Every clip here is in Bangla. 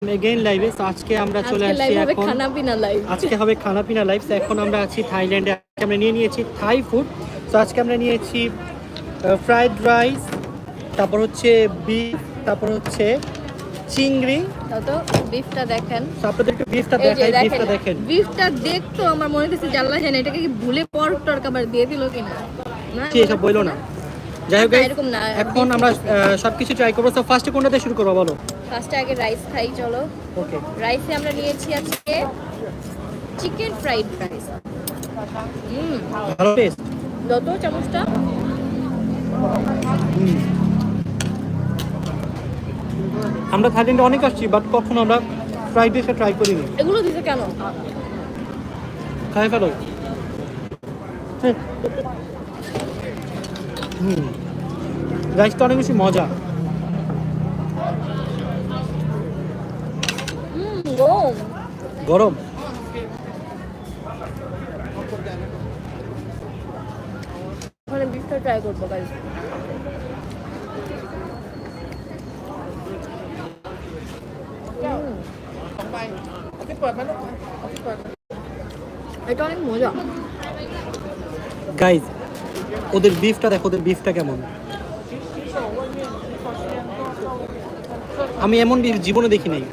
এগেইন লাইভে। আজকে আমরা চলে আসছি এখন খানাপিনা লাইভ। আজকে হবে খানাপিনা লাইভ। এখন আমরা আছি থাইল্যান্ডে। আমরা নিয়ে নিয়েছি থাই ফুড। তো আজকে আমরা নিয়েছি ফ্রাইড রাইস, তারপর হচ্ছে বিফ, তারপর হচ্ছে চিংড়ি। তো বিফটা দেখেন, আপনাদের একটু বিফটা দেখাই। বিফটা দেখেন, বিফটা দেখতো আমার মনে হচ্ছে জানলা জানে এটাকে কি ভুলে পর্ক টর্ক আবার দিয়ে দিল কিনা, না কি এসব বইলো না। যাই হোক এরকম না, এখন আমরা সবকিছু ট্রাই করবো। তো ফার্স্টে কোনটা দিয়ে শুরু করবো বলো? ফার্স্টে আগে রাইস খাই, চলো। ওকে, রাইসে আমরা নিয়েছি আজকে চিকেন ফ্রাইড রাইস। ভালো টেস্ট। যত চামচটা আমরা থাইল্যান্ডে অনেক আসছি, বাট কখনো আমরা ফ্রাইড রাইসটা ট্রাই করিনি। এগুলো দিতে কেন? খাই ফেলো। রাইসটা অনেক বেশি মজা। গরম গরম। ওখানে বিফটা ট্রাই করবো গাইস। এটা অনেক মজা গাইজ, ওদের বিফটা দেখো, ওদের বিফটা কেমন। আমি এমন বিফ জীবনে দেখি নাই।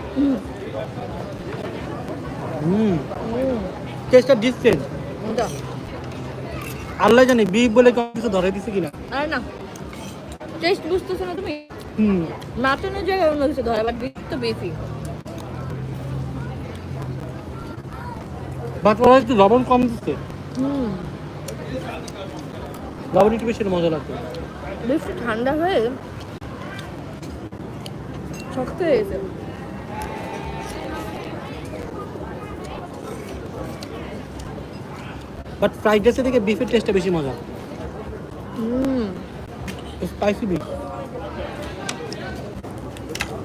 টেস্টটা ডিফারেন্ট। মজা। আল্লাহ জানে বিফ বলে কিছু ধরে দিছে কিনা। আরে না, টেস্ট বুঝতেছো না তুমি? মাটনের জায়গায় অন্য কিছু ধরে, বাট বিফ তো বেশি। বাট ওরা একটু লবণ কম দিচ্ছে। লবণ একটু বেশি মজা লাগবে। বেশি ঠান্ডা হয়ে শক্ত হয়ে গেছে। বাট ফ্রাইড রাইসের থেকে বিফের টেস্টটা বেশি মজা। Spicy beef.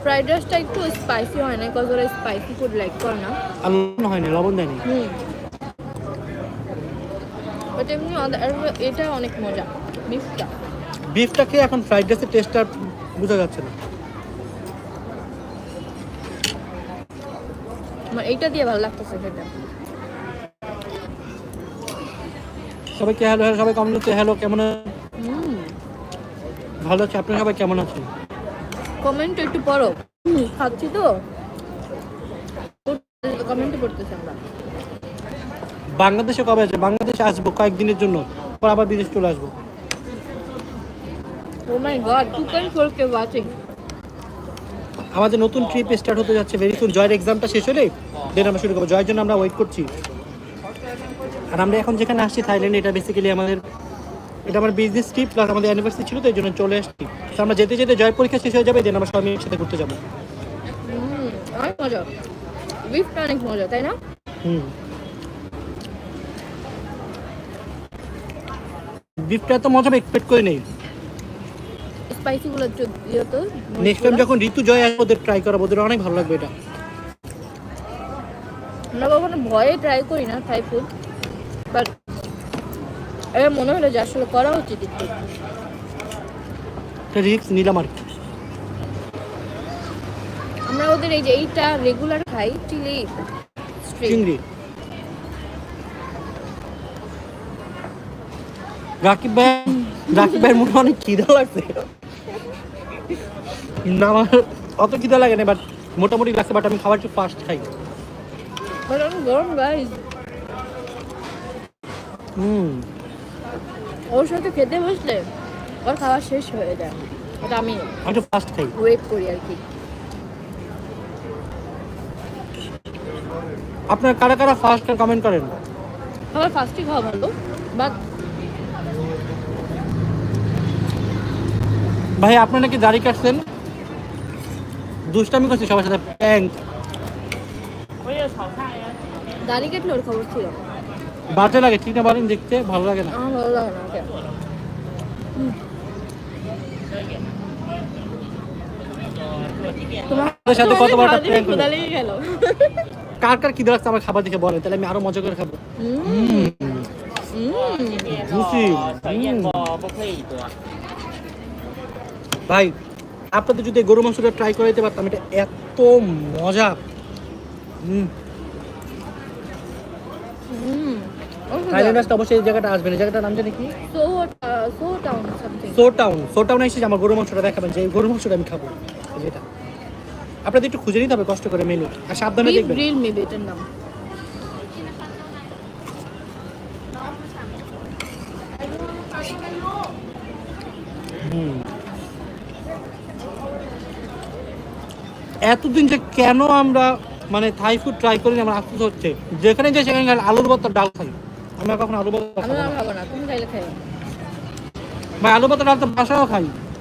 ফ্রাইড রাইসটা একটু স্পাইসি হয় না, বিকজ ওরা স্পাইসি ফুড লাইক করে না। আর লবণ হয়নি, লবণ দেয়নি। বাট এমনি এটা অনেক মজা বিফটা। বিফটা খেয়ে এখন ফ্রাইড রাইসের টেস্টটা বোঝা যাচ্ছে না। আমার এইটা দিয়ে ভালো লাগতেছে সেটা। সবাইকে হ্যালো, সবাই কেমন হচ্ছে? হ্যালো, কেমন? ভালো আছে। আপনারা সবাই কেমন আছেন? কমেন্ট একটু পড়ো। খাচ্ছি তো, কমেন্ট পড়তেছি আমরা। বাংলাদেশে কবে আছে? বাংলাদেশে আসবো কয়েকদিনের জন্য, পর আবার বিদেশ চলে আসবো। ও মাই গড, 2.4k ওয়াচিং। আমাদের নতুন ট্রিপ স্টার্ট হতে যাচ্ছে ভেরি সুন। জয়ের এক্সামটা শেষ হলে দেন আমরা শুরু করবো। জয়ের জন্য আমরা ওয়েট করছি। আর আমরা এখন যেখানে আসছি থাইল্যান্ডে, এটা বেসিক্যালি এটা আমার বিজনেস ট্রিপ প্লাস আমাদের অ্যানিভার্সারি ছিল, তো এই জন্য চলে আসছি। তো আমরা যেতে যেতে জয়ের পরীক্ষা শেষ হয়ে যাবে, দেন আমরা সবাই একসাথে ঘুরতে যাবো। অনেক মজা, বিফটা অনেক মজা, তাই না? বিফটা এত মজা এক্সপেক্ট করে নেই। স্পাইসি গুলো একটু দিও তো। নেক্সট টাইম যখন ঋতু জয় আসবে ওদের ট্রাই করাবো, ওদের অনেক ভালো লাগবে এটা। আমরা কখনো ভয়ে ট্রাই করি না থাই ফুড, বাট এটা মনে হলো যে আসলে করা উচিত একটু। রিক্স নিলাম আর কি। আমরা ওদের এই যে এইটা রেগুলার খাই, চিলি চিংড়ি। রাকিব ভাইয়ের মনে অনেক খিদা লাগছে না? আমার অত খিদা লাগে না, বাট মোটামুটি লাগছে। বাট আমি খাবার একটু ফাস্ট খাই। গরম গাইস। ওর সাথে খেতে বসলে ওর খাওয়া শেষ হয়ে যায়, ওটা আমি একটু ফাস্ট খাই। ওয়েট করি আর কি। আপনার কারা কারা ফাস্ট কমেন্ট করেন? আমার ফার্স্টই খাওয়া ভালো, বাট ভাই আপনার নাকি দাড়ি কাটছেন, দুষ্টামি করছি সবার সাথে, প্র্যাঙ্ক। দাড়ি কাটলে ওর খবর ছিল। বাজে লাগে, ঠিক না বলেন? দেখতে ভালো লাগে না। আমার ভালো লাগে না ওকে। তোমার সাথে কতবার প্র্যাঙ্ক করব? লেগে গেল। কার কার খিদে লাগছে আমার খাবার দেখে বলেন, তাহলে আমি আরো মজা করে খাবো। জুসি। ভাই আপনাদের যদি এই গরু মাংসটা ট্রাই করে দিতে পারতাম, এটা এত মজা। থাইল্যান্ড আসলে অবশ্যই এই জায়গাটা আসবেন। এই জায়গাটার নাম জানি কি? So town something. সো টাউনে এসে আমার গরু মাংসটা দেখাবেন, যে এই গরু মাংসটা আমি খাবো। যেটা আপনাদের একটু খুঁজে নিতে হবে কষ্ট করে মেনু, আর সাবধানে বিফ দেখবেন। গ্রিল মেবি এটার নাম। এতদিন যে কেন আমরা মানে থাই ফুড ট্রাই করিনি, আমার আফসোস হচ্ছে। যেখানে যাই সেখানে খালি আলুর ভর্তা ডাল খাই। আমরা কখনো আলু ভর্তা আমি খাবো না। আর খাবো না, তুমি খাইলে খাই। ভাই আলু ভর্তা ডাল তো বাসাও খাই।